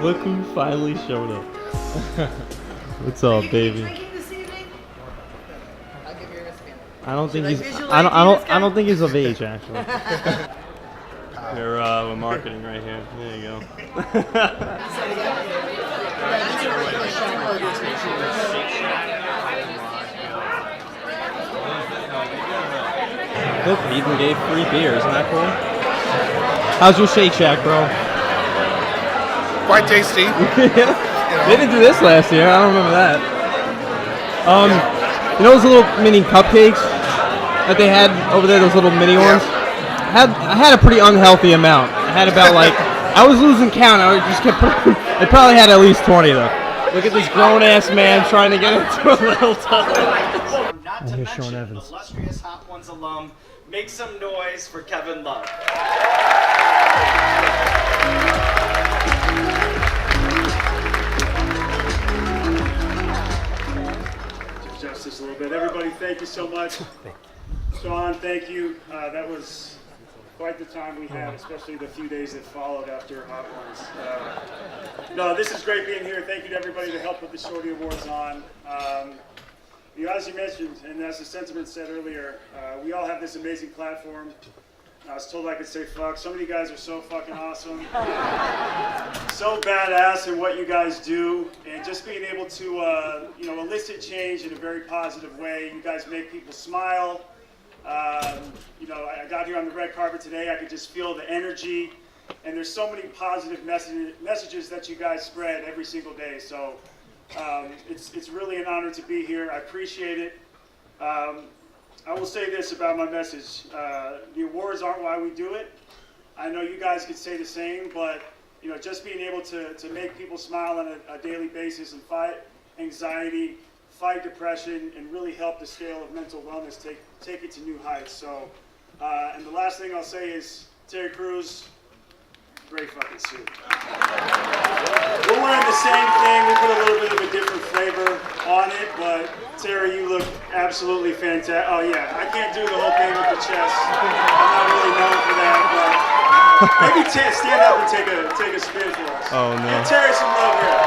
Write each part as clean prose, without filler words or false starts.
Look who finally showed up. What's up, baby? I don't think he's. I don't think he's of age, actually. We're marketing right here. There you go. Look, he even gave free beers. Isn't that cool? How's your Shake Shack, bro? Quite tasty. They didn't do this last year. I don't remember that. You know those little mini cupcakes that they had over there? Those little mini ones. I had a pretty unhealthy amount. I had about like I was losing count. I just kept. I probably had at least 20 though. Look at this grown-ass man trying to get into a little tunnel. Not to mention illustrious Hot Ones alum. Make some noise for Kevin Love. Justice a little bit. Everybody, thank you so much. Sean, thank you. That was quite the time we had, especially the few days that followed after Hot Ones. No, this is great being here. Thank you to everybody that helped put the Shorty Awards on. As you mentioned, and as the sentiment said earlier, we all have this amazing platform. I was told I could say fuck. Some of you guys are so fucking awesome. So badass in what you guys do. And just being able to elicit change in a very positive way. You guys make people smile. I got here on the red carpet today. I could just feel the energy. And there's so many positive messages that you guys spread every single day. So it's really an honor to be here. I appreciate it. I will say this about my message. The awards aren't why we do it. I know you guys could say the same, but just being able to make people smile on a daily basis and fight anxiety, fight depression, and really help the scale of mental wellness take it to new heights. So, and the last thing I'll say is, Terry Crews, great fucking suit. We're wearing the same thing. We put a little bit of a different flavor on it, but Terry, you look absolutely fantastic. Oh yeah, I can't do the whole thing with the chest. I'm not really known for that, but maybe stand up and take a spin for us. Oh no. Give Terry some love here.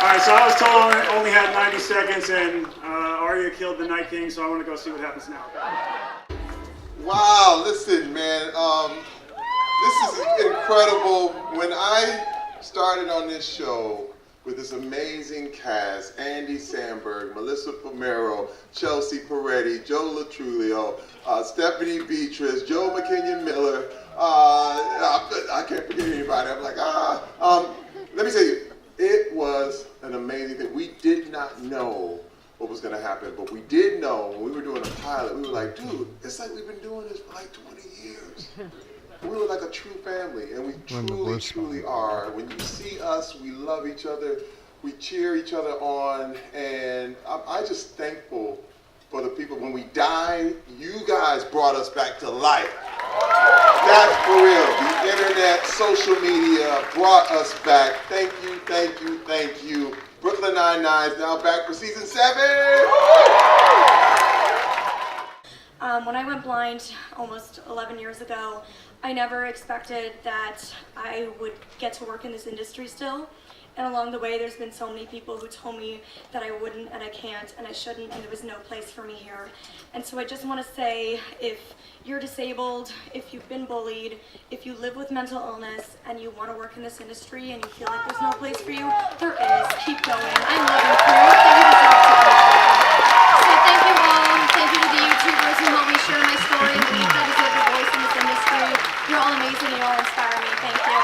All right, so I was told I only had 90 seconds, and Arya killed the Night King, so I want to go see what happens now. Wow, listen, man, this is incredible. When I started on this show with this amazing cast, Andy Samberg, Melissa Pomero, Chelsea Peretti, Joe Latrulio, Stephanie Beatrice, Joe McKinnon Miller, I can't forget anybody. I'm like, let me tell you, it was an amazing thing. We did not know what was going to happen, but we did know when we were doing a pilot, we were like, dude, it's like we've been doing this for like 20 years. We were like a true family, and we truly are. When you see us, we love each other, we cheer each other on, and I'm just thankful for the people. When we died, you guys brought us back to life. That's for real. The internet, social media brought us back. Thank you, thank you, thank you. Brooklyn Nine-Nine is now back for season 7. When I went blind almost 11 years ago, I never expected that I would get to work in this industry still. And along the way, there's been so many people who told me that I wouldn't and I can't and I shouldn't and there was no place for me here. And so I just want to say, if you're disabled, if you've been bullied, if you live with mental illness and you want to work in this industry and you feel like there's no place for you, there is. Keep going. I love you, crew. So thank you all. Thank you to the YouTubers who helped me share my story and believe that I deserve a voice in this industry. You're all amazing and you all inspire me. Thank you.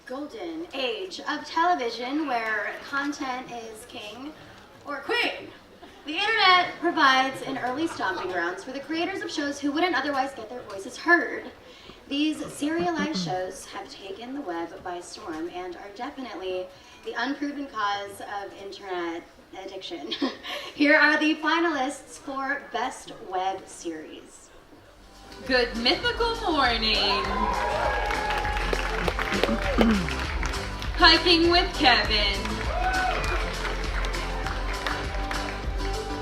Golden age of television where content is king or queen. The internet provides an early stomping grounds for the creators of shows who wouldn't otherwise get their voices heard. These serialized shows have taken the web by storm and are definitely the unproven cause of internet addiction. Here are the finalists for Best Web Series. Good mythical morning. Hiking with Kevin.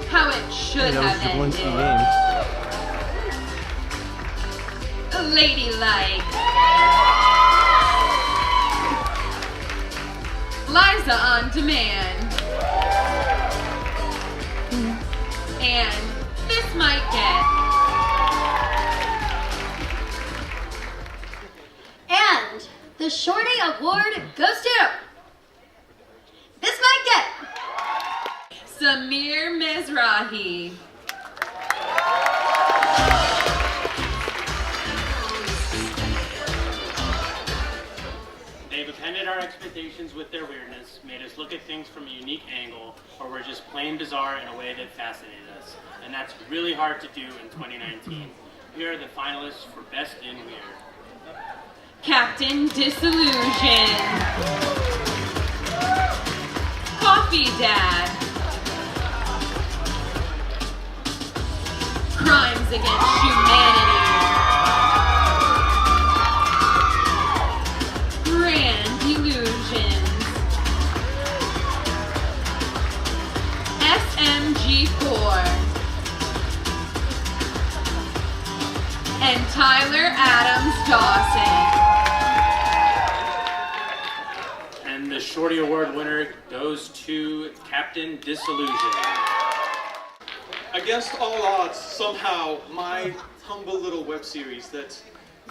How it should That was have Jablinski ended. Ladylike. Liza on Demand. And This Might Get. And the Shorty Award goes to This Might Get Samir Mizrahi. They've offended our expectations with their weirdness, made us look at things from a unique angle, or were just plain bizarre in a way that fascinated us. And that's really hard to do in 2019. Here are the finalists for Best in Weird. Captain Disillusion. Coffee Dad. Crimes Against Humanity. Grand Illusions. SMG4. And Tyler Adams Dawson. And the Shorty Award winner goes to Captain Disillusion. Against all odds, somehow, my humble little web series that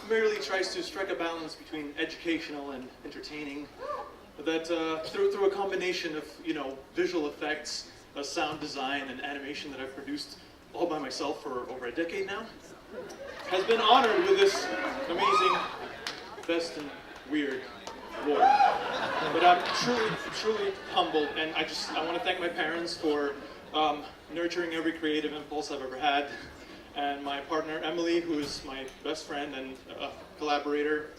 merely tries to strike a balance between educational and entertaining, that through a combination of, visual effects, sound design, and animation that I've produced all by myself for over a decade now, has been honored with this amazing Best and Weird award. But I'm truly humbled, and I want to thank my parents for nurturing every creative impulse I've ever had, and my partner Emily, who is my best friend and collaborator,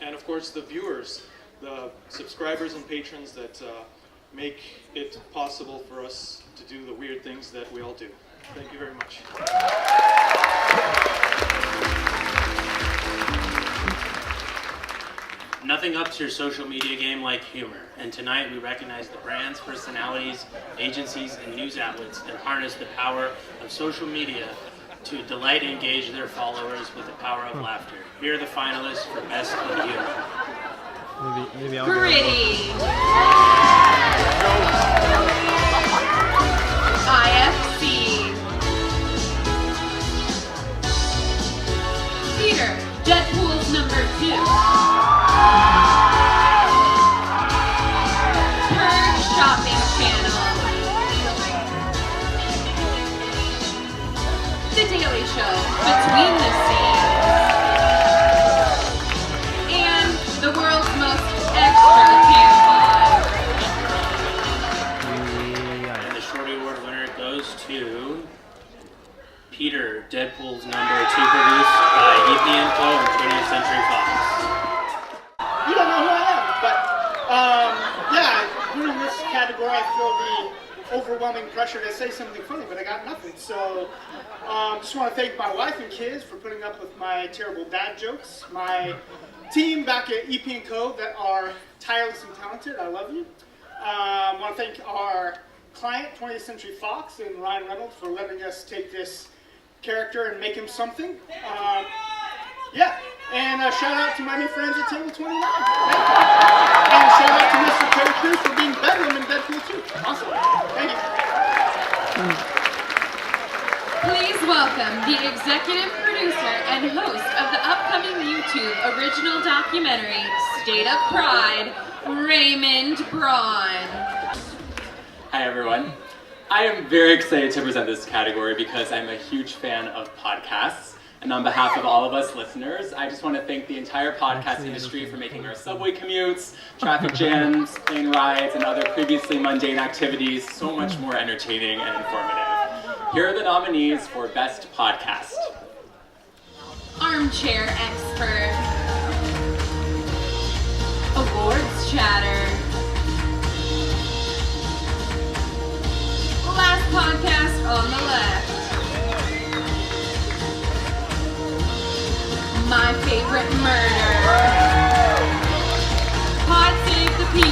and of course the viewers, the subscribers and patrons that make it possible for us to do the weird things that we all do. Thank you very much. Nothing ups your social media game like humor, and tonight we recognize the brands, personalities, agencies, and news outlets that harness the power of social media to delight and engage their followers with the power of laughter. Here are the finalists for Best in Humor. Maybe I'll Gritty. IFC. Peter, Deadpool's number 2. Purge Shopping Channel. The Daily Show, Between the Scenes. And the world's most extra tampon. And the Shorty Award winner goes to Peter, Deadpool's number 2, produced by EP&Co and 20th Century Fox. You don't know who I am, but doing this category, I feel the overwhelming pressure to say something funny, but I got nothing. So, just want to thank my wife and kids for putting up with my terrible dad jokes. My team back at EP&Co that are tireless and talented. I love you. I want to thank our client, 20th Century Fox, and Ryan Reynolds for letting us take this character and make him something. And a shout out to my new friends at Table 29. And a shout out to Mr. Terry Crews for being Bedlam in Deadpool 2. Awesome. Thank you. Please welcome the executive producer and host of the upcoming YouTube original documentary, State of Pride, Raymond Braun. Hi everyone. I am very excited to present this category because I'm a huge fan of podcasts. And on behalf of all of us listeners, I just want to thank the entire podcast industry for making our subway commutes, traffic jams, plane rides, and other previously mundane activities so much more entertaining and informative. Here are the nominees for Best Podcast. Armchair Expert. Awards Chatter. Last Podcast on the Left. My Favorite Murder. Pod Save the People.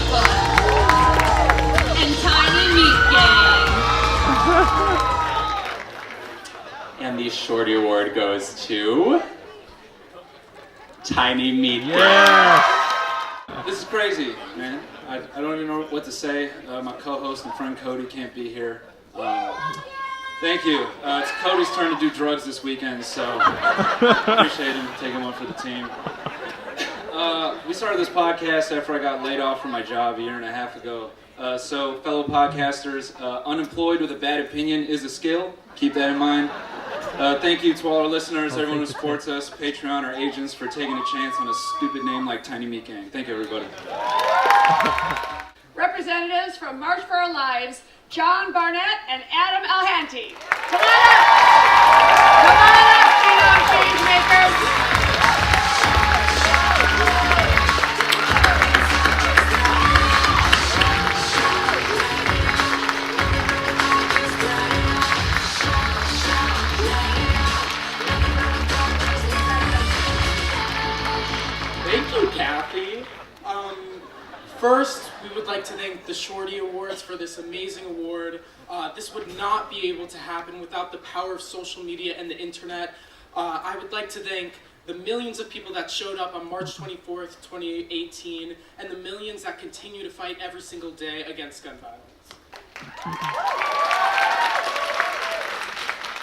the Shorty Award goes to Tiny Meat. Yeah. This is crazy, man. I don't even know what to say. My co-host and friend Cody can't be here. Thank you. It's Cody's turn to do drugs this weekend, so appreciate him taking one for the team. We started this podcast after I got laid off from my job a year and a half ago. So fellow podcasters, unemployed with a bad opinion is a skill. Keep that in mind. Thank you to all our listeners, everyone who supports us, Patreon, our agents, for taking a chance on a stupid name like Tiny Meat Gang. Thank you, everybody. Representatives from March for Our Lives, John Barnett and Adam Alhanty. Come on up! Come on up, change makers! Thank you, Kathy. First, we would like to thank the Shorty Awards for this amazing award. This would not be able to happen without the power of social media and the internet. I would like to thank the millions of people that showed up on March 24th, 2018, and the millions that continue to fight every single day against gun violence.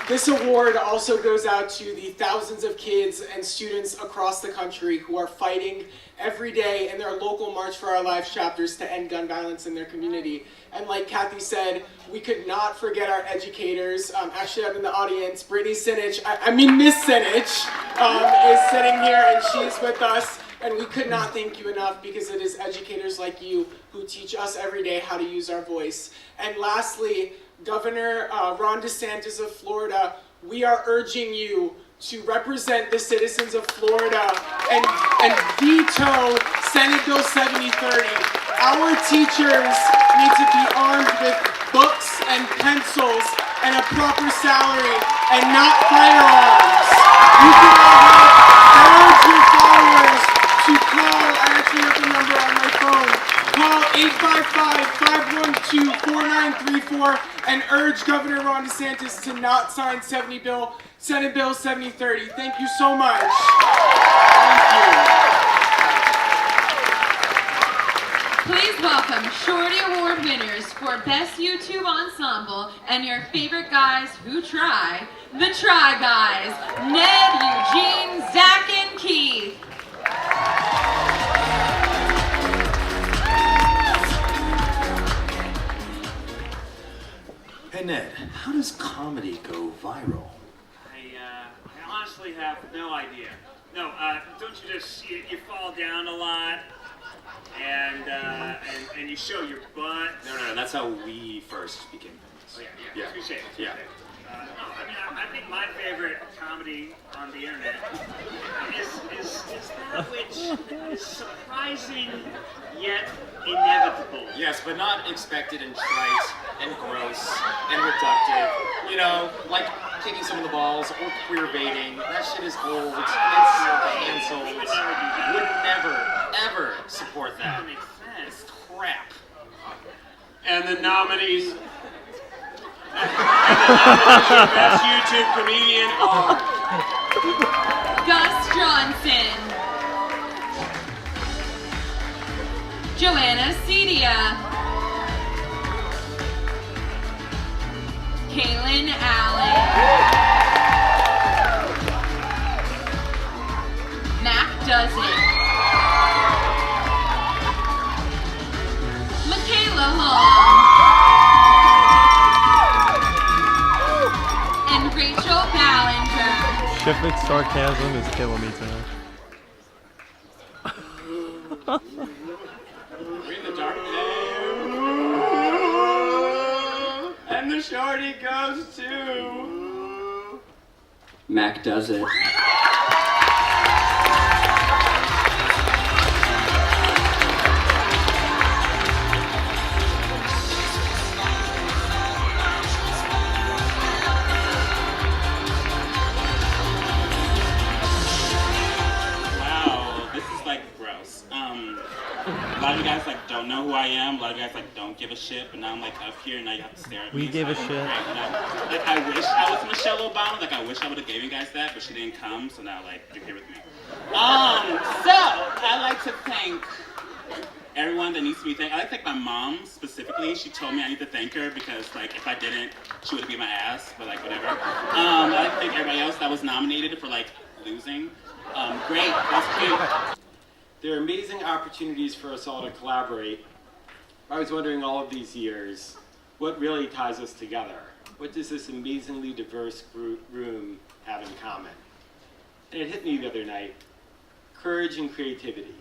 This award also goes out to the thousands of kids and students across the country who are fighting every day in their local March for Our Lives chapters to end gun violence in their community. And like Kathy said, we could not forget our educators. Actually, I'm in the audience. Brittany Sinich, Miss Sinich, is sitting here and she's with us. And we could not thank you enough because it is educators like you who teach us every day how to use our voice. And lastly, Governor Ron DeSantis of Florida, we are urging you to represent the citizens of Florida and veto Senate Bill 7030. Our teachers need to be armed with books and pencils and a proper salary and not firearms. You can urge your followers to call, I actually have the number on my phone, call 855-512-4934 and urge Governor Ron DeSantis to not sign Senate Bill 7030. Thank you so much. Thank you. Please welcome Shorty Award winners for Best YouTube Ensemble and your favorite guys who try, the Try Guys, Ned, Eugene, Zach, and Keith. Hey Ned, how does comedy go viral? I honestly have no idea. No, don't you just you fall down a lot and you show your butt? No, that's how we first became famous. Oh yeah. Touché. Yeah. I think my favorite comedy on the internet is that which is surprising yet inevitable. Yes, but not expected and trite and gross and reductive. You know, like kicking some of the balls or queer baiting. That shit is old. It's canceled. We would never do that. Would never, ever support that. That makes sense. It's crap. And the nominees. For Best YouTube Comedian are Gus Johnson, Joanna Cedia, Kaylin Allen, Mac Dozen, Michaela Long, and Rachel Ballinger. Shifted sarcasm is killing me tonight. We're in the dark and the Shorty goes to Mac Does It. A lot of you guys don't know who I am. A lot of you guys don't give a shit. But now I'm up here and now you have to stare at me. We give a shit. Right, Like, I wish I was Michelle Obama. Like, I wish I would have given you guys that, but she didn't come, so now, like, you're here with me. So, I'd like to thank everyone that needs to be thanked. I like to thank my mom specifically. She told me I need to thank her because, like, if I didn't, she would have beat my ass, but, like, whatever. I like to thank everybody else that was nominated for, like, losing. Great, that's cute. There are amazing opportunities for us all to collaborate. I was wondering all of these years, what really ties us together? What does this amazingly diverse room have in common? And it hit me the other night, courage and creativity.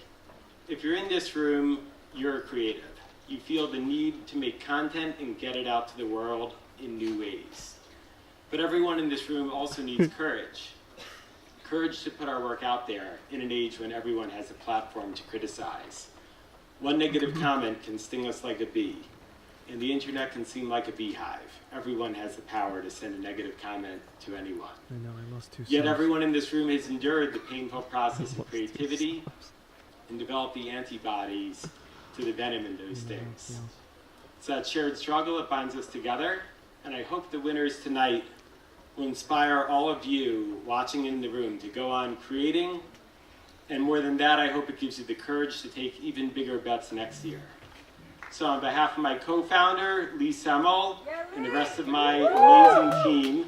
If you're in this room, you're creative. You feel the need to make content and get it out to the world in new ways. But everyone in this room also needs courage. Courage to put our work out there in an age when everyone has a platform to criticize. One negative comment can sting us like a bee, and the internet can seem like a beehive. Everyone has the power to send a negative comment to anyone. I know, I lost 2 Yet subs. everyone in this room has endured the painful process of creativity and developed the antibodies to the venom in those things. It's that shared struggle that binds us together, and I hope the winners tonight will inspire all of you watching in the room to go on creating, and more than that, I hope it gives you the courage to take even bigger bets next year. So on behalf of my co-founder, Lee Semmel, and the rest of my amazing team,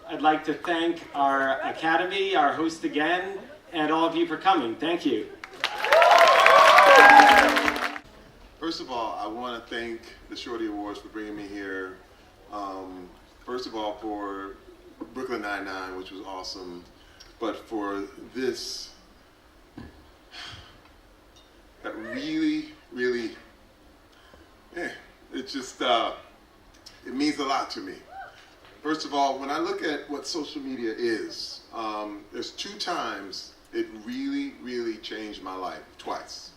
I'd like to thank our Academy, our host again, and all of you for coming. Thank you. First of all, I want to thank the Shorty Awards for bringing me here. First of all, for Brooklyn Nine-Nine, which was awesome, but for this, that really, it just, it means a lot to me. First of all, when I look at what social media is, there's 2 times it really changed my life, twice.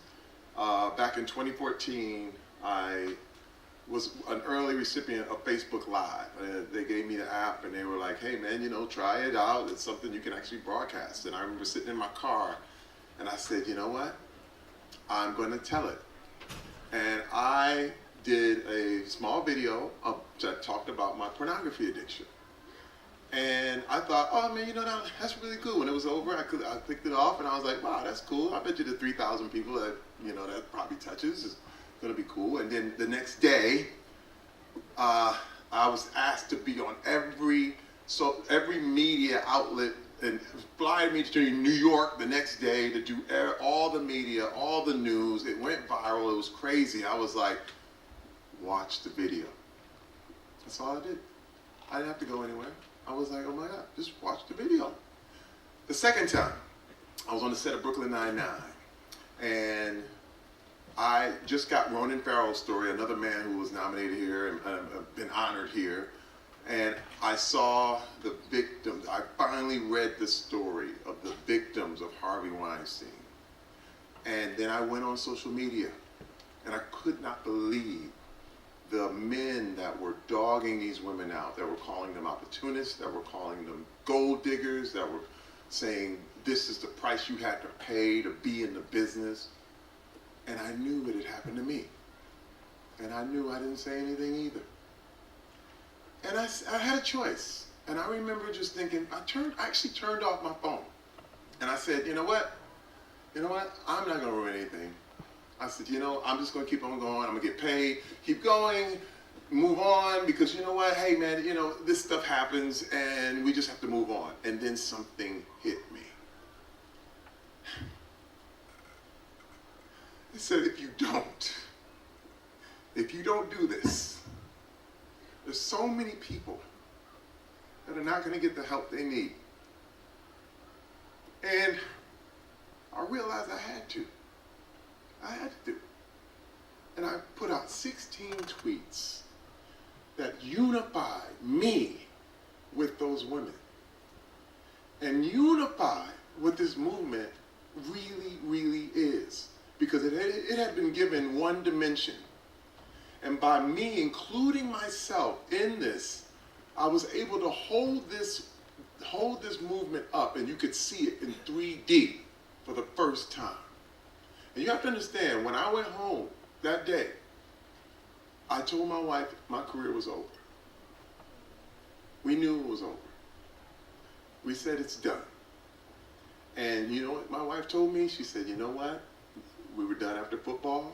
Back in 2014, I was an early recipient of Facebook Live. They gave me the app and they were like, hey man, you know, try it out. It's something you can actually broadcast. And I remember sitting in my car and I said, you know what? I'm going to tell it. And I did a small video that talked about my pornography addiction. And I thought, oh man, you know, that's really cool. When it was over, I clicked it off and I was like, wow, that's cool. I bet you the 3,000 people that, you know, that probably touches is gonna be cool. And then the next day, I was asked to be on every media outlet and fly me to New York the next day to do all the media, all the news. It went viral, it was crazy. I was like, watch the video. That's all I did. I didn't have to go anywhere. I was like, oh my God, just watch the video. The second time, I was on the set of Brooklyn Nine-Nine, and I just got Ronan Farrow's story, another man who was nominated here and been honored here. And I saw the victims. I finally read the story of the victims of Harvey Weinstein. And then I went on social media, and I could not believe the men that were dogging these women out, that were calling them opportunists, that were calling them gold diggers, that were saying this is the price you had to pay to be in the business. And I knew it had happened to me. And I knew I didn't say anything either. And I had a choice. And I remember just thinking, I actually turned off my phone. And I said, you know what? I'm not gonna ruin anything. I said, you know, I'm just gonna keep on going. I'm gonna get paid, keep going, move on, because you know what? Hey man, you know, this stuff happens and we just have to move on. And then something hit me. It said, if you don't do this, there's so many people that are not gonna get the help they need. And I realized I had to. I had to do it. And I put out 16 tweets that unified me with those women and unified what this movement really is. Because it had been given one dimension. And by me including myself in this, I was able to hold this movement up, and you could see it in 3D for the first time. And you have to understand, when I went home that day, I told my wife my career was over. We knew it was over. We said it's done. And you know what my wife told me? She said, you know what? We were done after football.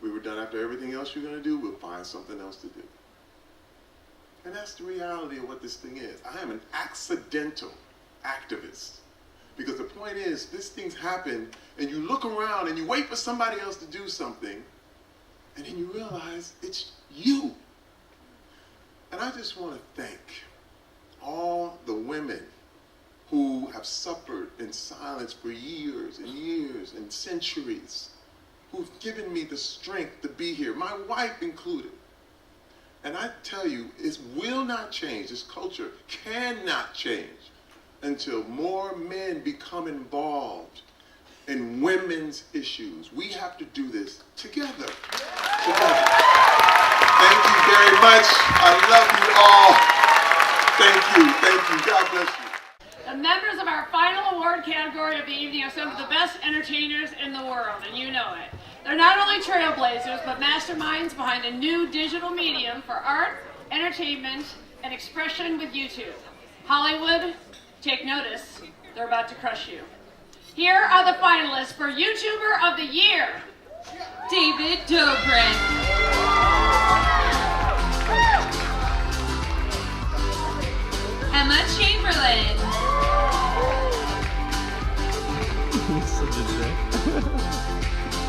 We were done after everything else you're going to do. We'll find something else to do. And that's the reality of what this thing is. I am an accidental activist. Because the point is, this thing's happened, and you look around and you wait for somebody else to do something, and then you realize it's you. And I just want to thank all the women who have suffered in silence for years and years and centuries, who've given me the strength to be here, my wife included. And I tell you, it will not change. This culture cannot change until more men become involved in women's issues. We have to do this together. Thank you very much. I love you all. Thank you. God bless you. The members of our final award category of the evening are some of the best entertainers in the world, and you know it. They're not only trailblazers, but masterminds behind a new digital medium for art, entertainment, and expression with YouTube. Hollywood, take notice. They're about to crush you. Here are the finalists for YouTuber of the Year. David Dobrik. Emma Chamberlain.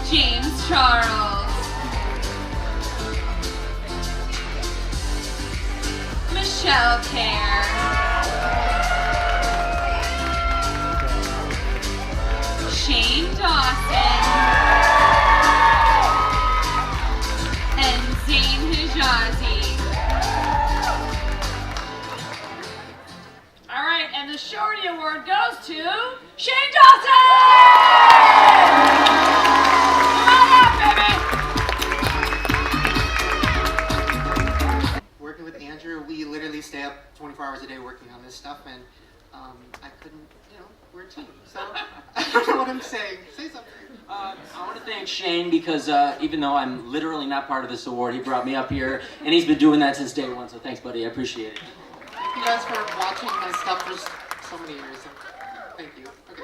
James Charles. Michelle Kerr. Shane Dawson. And Zayn Hijazi. All right, and the Shorty Award goes to Shane Dawson! Working with Andrew, we literally stay up 24 hours a day working on this stuff, and I couldn't, we're a team. So I don't know what I'm saying. Say something. I want to thank Shane because even though I'm literally not part of this award, he brought me up here, and he's been doing that since day one, so thanks, buddy. I appreciate it. Thank you guys for watching my stuff for so many years. Thank you. Okay.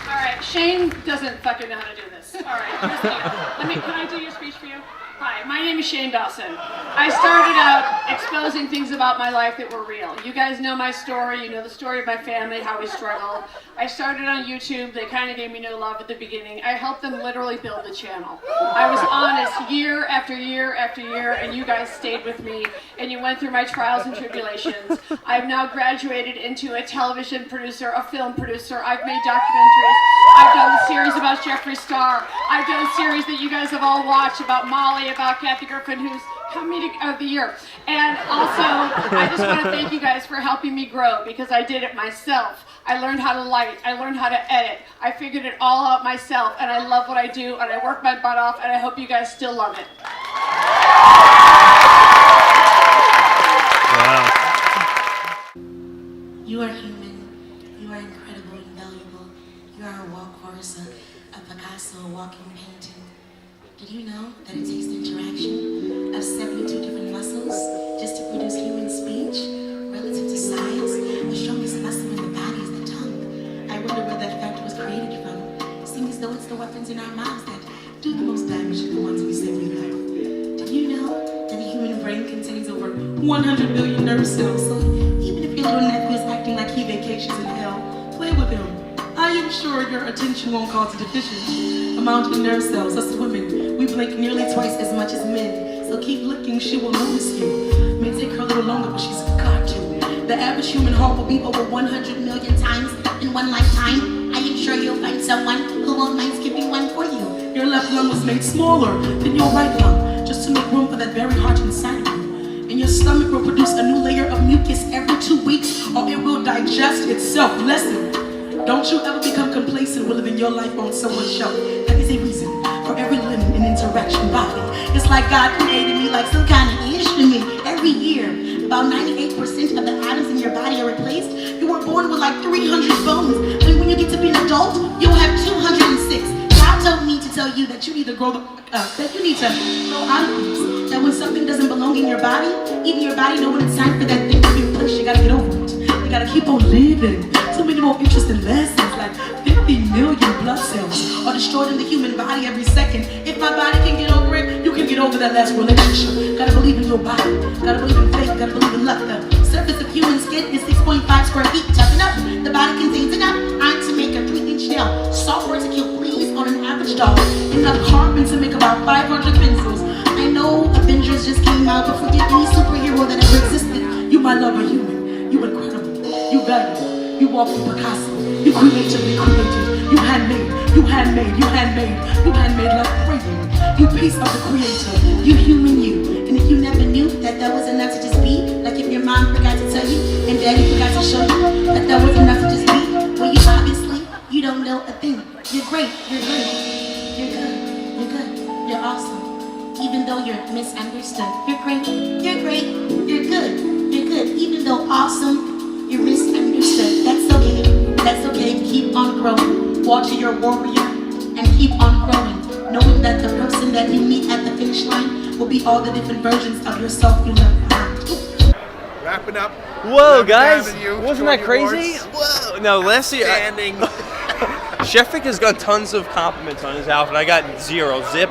All right, Shane doesn't fucking know how to do this. All right, can I do your speech for you? Hi, my name is Shane Dawson. I started out exposing things about my life that were real. You guys know my story, you know the story of my family, how we struggled. I started on YouTube, they kind of gave me no love at the beginning. I helped them literally build the channel. I was honest year after year after year, and you guys stayed with me, and you went through my trials and tribulations. I've now graduated into a television producer, a film producer. I've made documentaries. I've done a series about Jeffree Star. I've done a series that you guys have all watched about Molly, about Kathy Griffin, who's Comedic of the Year. And also, I just want to thank you guys for helping me grow, because I did it myself. I learned how to light, I learned how to edit. I figured it all out myself, and I love what I do, and I work my butt off, and I hope you guys still love it. Wow. You are human, you are incredible and valuable. You are a workhorse, a Picasso, a walking painting. Did you know that it takes the interaction of 72 different muscles just to produce human speech? Relative to size, the strongest muscle in the body is the tongue. I wonder where that fact was created from. It seems as though it's the weapons in our mouths that do the most damage to the ones we say we love. Did you know that the human brain contains over 100 billion nerve cells? So even if your little nephew is acting like he vacations in hell, play with him. I am sure your attention won't cause a deficient amount of nerve cells. Us women, we blink nearly twice as much as men. So keep looking, she will notice you. May take her a little longer, but she's got to. The average human heart will beat over 100 million times in one lifetime. I am sure you'll find someone who won't mind skipping one for you. Your left lung was made smaller than your right lung, just to make room for that very heart inside of you. And your stomach will produce a new layer of mucus every 2 weeks, or it will digest itself. Listen, don't you ever become complacent with living your life on someone's shelf. That is a reason for every limb and interaction body. It's like God created me like some kind of instrument. Every year, about 98% of the atoms in your body are replaced. You were born with like 300 bones, and when you get to be an adult, you'll have 206. God told me to tell you that you need to grow the fuck up, that you need to grow out of things, that when something doesn't belong in your body, even your body know when it's time for that thing to be pushed, you gotta get over it. You gotta keep on living. So many more interesting lessons, like 50 million blood cells are destroyed in the human body every second. If my body can get over it, you can get over that last relationship. Gotta believe in your body, gotta believe in faith, gotta believe in luck. The surface of human skin is 6.5 square feet, tough enough. The body contains enough iron to make a 3-inch nail, software to kill fleas on an average dog, enough carbon to make about 500 pencils. I know Avengers just came out, but forget any superhero that ever existed. You my lover human, you incredible, you valuable, you walk with Picasso, you creatively created, you handmade, you handmade, you handmade, you handmade like crazy. You piece of the creator, you human you. And if you never knew that that was enough to just be, like if your mom forgot to tell you and daddy forgot to show you that that was enough to just be, well you obviously, you don't know a thing. You're great, you're great, you're good, you're good, you're awesome. Even though you're misunderstood, you're great, you're great, you're good, you're good. Even though awesome, you're misunderstood. That's okay, keep on growing. Watch your warrior and keep on growing. Knowing that the person that you meet at the finish line will be all the different versions of yourself you left behind. Wrapping up. Whoa, guys! Wasn't that crazy? Whoa! No, last year. Sheffic has got tons of compliments on his outfit. I got 0. Zip.